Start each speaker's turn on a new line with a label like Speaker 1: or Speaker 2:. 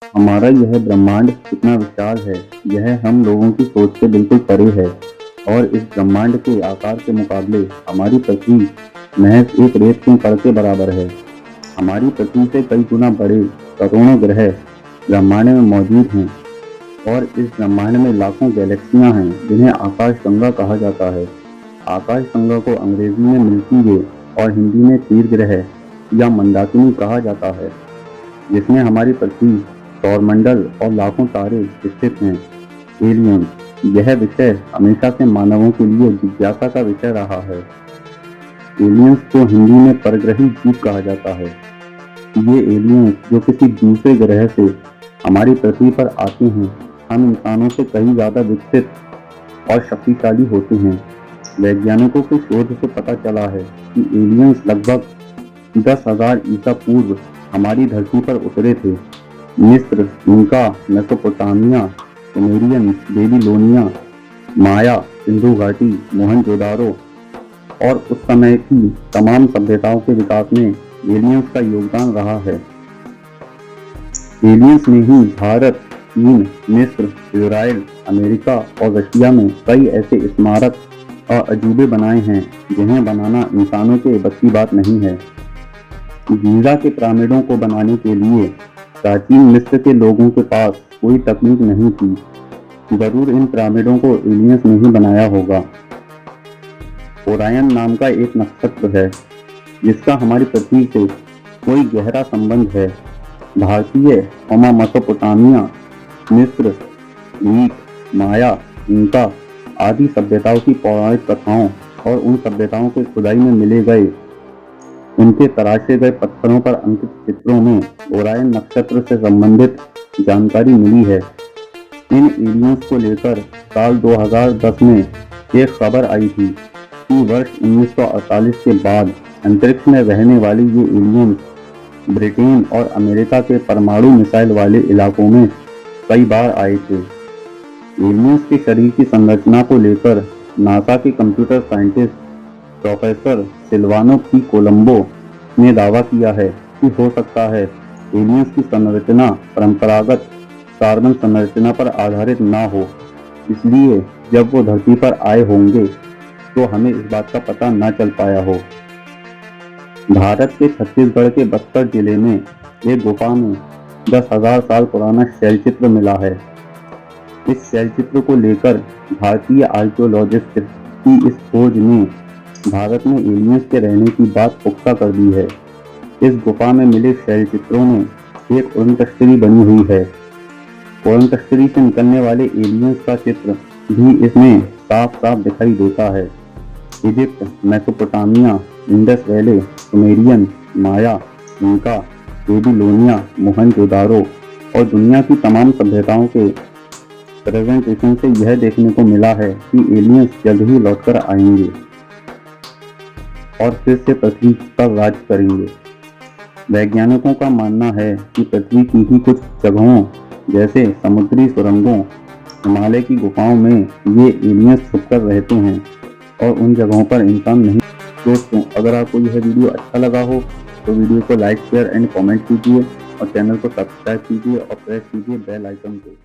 Speaker 1: हमारा यह ब्रह्मांड कितना विशाल है, यह हम लोगों की सोच से बिल्कुल परे है। और इस ब्रह्मांड के आकार के मुकाबले हमारी पृथ्वी महज एक रेत के कण के बराबर है। हमारी पृथ्वी से कई गुना बड़े करोड़ों ग्रह ब्रह्मांड में मौजूद हैं और इस ब्रह्मांड में लाखों गैलेक्सियां हैं जिन्हें आकाश गंगा कहा जाता है। आकाश गंगा को अंग्रेजी में मिल्की वे और हिंदी में तीर ग्रह या मंदाकिनी कहा जाता है, जिसमें हमारी पृथ्वी, सौरमंडल और लाखों तारे स्थित हैं। एलियंस, यह विषय हमेशा से मानवों के लिए जिज्ञासा का विषय रहा है। एलियंस को हिंदी में परग्रही जीव कहा जाता है। ये एलियंस जो किसी दूसरे ग्रह से हमारी पृथ्वी पर आते हैं, हम इंसानों से कहीं ज्यादा विकसित और शक्तिशाली होते हैं। वैज्ञानिकों के शोध से पता चला है कि एलियंस लगभग 10,000 ईसा पूर्व हमारी धरती पर उतरे थे। मिस्र, इंका, मेसोपोटामिया, सुमेरियन, बेबीलोनिया, माया, सिंधु घाटी, मोहनजोदारो और उस समय की तमाम सभ्यताओं के विकास में एलियंस का योगदान रहा है। एलियंस ने ही भारत, चीन, मिस्र, इजराइल, अमेरिका और रशिया में कई ऐसे स्मारक और अजूबे बनाए हैं जिन्हें बनाना इंसानों के बस की बात नहीं है। गीज़ा के पिरामिडों को बनाने के लिए प्राचीन मिस्र के लोगों के पास कोई तकनीक नहीं थी। जरूर इन पिरामिडों को एलियंस ने ही बनाया होगा। ओरायन नाम का एक नक्षत्र है जिसका हमारी पृथ्वी से कोई गहरा संबंध है। भारतीय और मेसोपोटामिया, मिस्र, ग्रीक, माया, इंका आदि सभ्यताओं की पौराणिक कथाओं और उन सभ्यताओं के खुदाई में मिले गए उनके तराशे गए पत्थरों पर अंकित चित्रों में ओरायन नक्षत्र से संबंधित जानकारी मिली है। इन एलियंस को लेकर साल 2010 में एक खबर आई थी कि वर्ष 1948 के बाद अंतरिक्ष में रहने वाली ये एलियंस ब्रिटेन और अमेरिका के परमाणु मिसाइल वाले इलाकों में कई बार आए थे। एलियंस के शरीर की संरचना को लेकर नासा के computer scientist professor Silvano P Colombo ने दावा किया है कि हो सकता है एलियंस की संरचना परंपरागत कार्बन संरचना पर आधारित ना हो, इसलिए जब वो धरती पर आए होंगे तो हमें इस बात का पता न चल पाया हो। भारत के छत्तीसगढ़ के बस्तर जिले में एक गुफा में 10,000 साल पुराना शैलचित्र मिला है। इस शैलचित्र को लेकर भारतीय आर्कियोलॉजिस्ट की इस खोज ने भारत में एलियंस के रहने की बात पुख्ता कर दी है। इस गुफा में मिले शैलचित्रों में एक उड़नतस्तरी बनी हुई है। उड़नतस्तरी से निकलने वाले एलियंस का चित्र भी इसमें साफ साफ दिखाई देता है। Egypt, Mesopotamia, Indus Valley, Sumerian, Maya, Inca, Babylonia, Mohenjodaro और दुनिया की तमाम सभ्यताओं के प्रेजेंटेशन से यह देखने को मिला है कि एलियंस जल्द ही लौटकर आएंगे और फिर से पृथ्वी पर राज करेंगे। वैज्ञानिकों का मानना है कि पृथ्वी की ही कुछ जगहों जैसे समुद्री सुरंगों, हिमालय की गुफाओं में ये एलियंस छुपकर रहते हैं और उन जगहों पर इंसान नहीं। दोस्तों, अगर आपको यह वीडियो अच्छा लगा हो तो वीडियो को लाइक, शेयर एंड कमेंट कीजिए और चैनल को सब्सक्राइब कीजिए और प्रेस कीजिए बेल आइकन को।